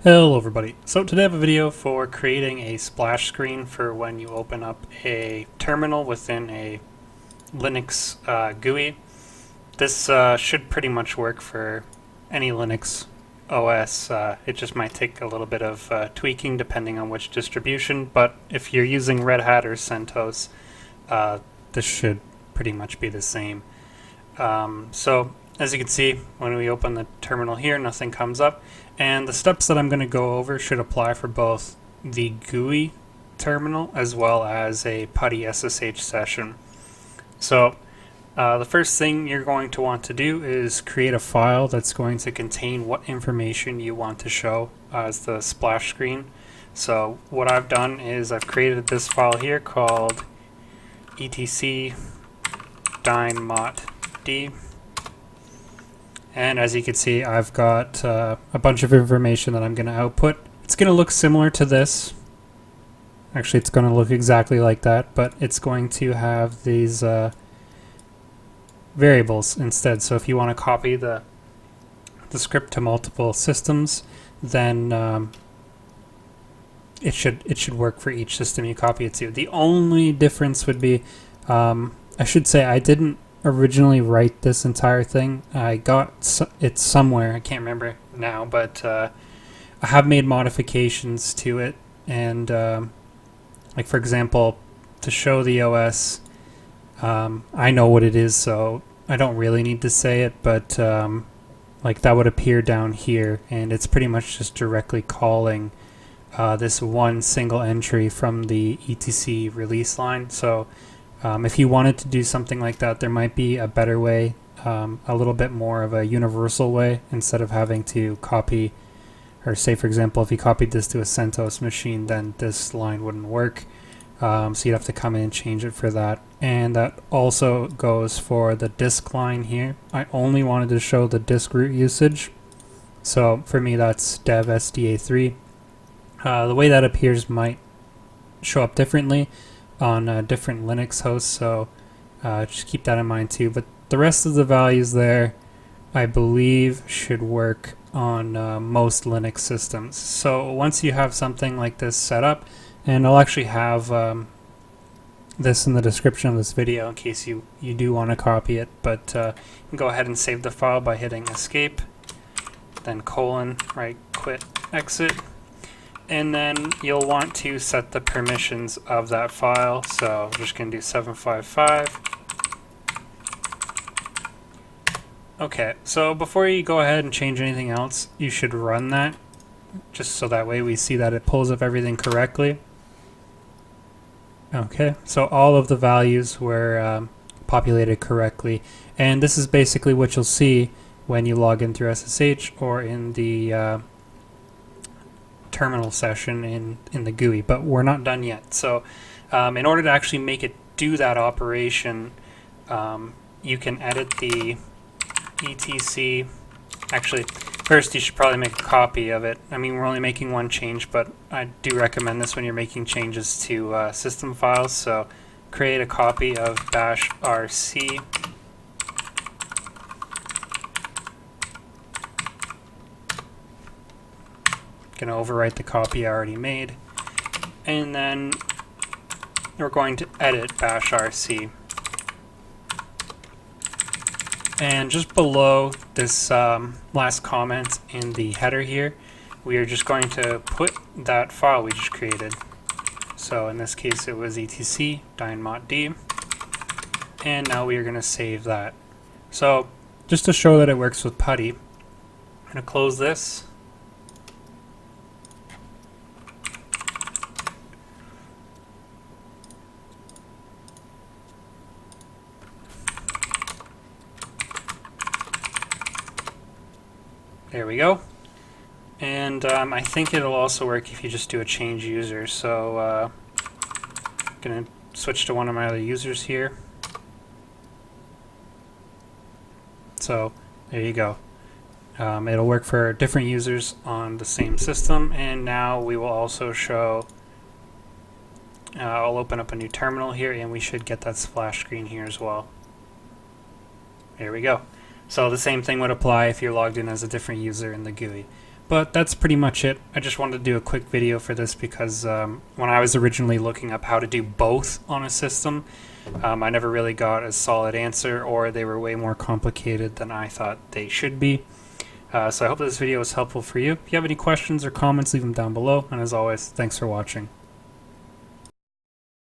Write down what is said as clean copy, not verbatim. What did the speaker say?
Hello everybody. So today I have a video for creating a splash screen for when you open up a terminal within a Linux GUI. This should pretty much work for any Linux OS. It just might take a little bit of tweaking depending on which distribution, but if you're using Red Hat or CentOS, this should pretty much be the same. So as you can see, when we open the terminal here, nothing comes up. And the steps that I'm going to go over should apply for both the GUI terminal as well as a PuTTY SSH session. So the first thing you're going to want to do is create a file that's going to contain what information you want to show as the splash screen. So what I've done is I've created this file here called etc dyn-mot-d. And as you can see, I've got a bunch of information that I'm going to output. It's going to look similar to this. Actually, it's going to look exactly like that, but it's going to have these variables instead. So if you want to copy the script to multiple systems, then it should work for each system you copy it to. The only difference would be, I should say, I didn't originally write this entire thing. I got it somewhere, I can't remember now, but I have made modifications to it, and like for example, to show the OS, I know what it is, so I don't really need to say it, but like that would appear down here, and it's pretty much just directly calling this one single entry from the etc release line. So if you wanted to do something like that, there might be a better way, a little bit more of a universal way, instead of having to copy, or say for example, if you copied this to a CentOS machine, then this line wouldn't work. So you'd have to come in and change it for that. And that also goes for the disk line here. I only wanted to show the disk root usage. So for me, that's dev sda3. The way that appears might show up differently on different Linux hosts, so just keep that in mind too. But the rest of the values there, I believe, should work on most Linux systems. So once you have something like this set up, and I'll actually have this in the description of this video in case you do want to copy it, but you can go ahead and save the file by hitting escape, then colon, right, quit, exit. And then you'll want to set the permissions of that file. So we're just going to do 755. Okay, so before you go ahead and change anything else, you should run that, just so that way we see that it pulls up everything correctly. Okay, so all of the values were populated correctly. And this is basically what you'll see when you log in through SSH or in the terminal session in the GUI, but we're not done yet. So in order to actually make it do that operation, you can edit the etc. Actually, first you should probably make a copy of it. I mean, we're only making one change, but I do recommend this when you're making changes to system files. So create a copy of -rc. Going to overwrite the copy I already made, and then we're going to edit -rc. And just below this last comment in the header here, we are just going to put that file we just created. So in this case it was etc dyn-mot-d, and now we are going to save that. So just to show that it works with PuTTY, I'm going to close this. There we go. And I think it'll also work if you just do a change user. So I'm going to switch to one of my other users here. So there you go. It'll work for different users on the same system. And now we will also show, I'll open up a new terminal here, and we should get that splash screen here as well. There we go. So the same thing would apply if you're logged in as a different user in the GUI. But that's pretty much it. I just wanted to do a quick video for this because when I was originally looking up how to do both on a system, I never really got a solid answer, or they were way more complicated than I thought they should be. So I hope this video was helpful for you. If you have any questions or comments, leave them down below. And as always, thanks for watching.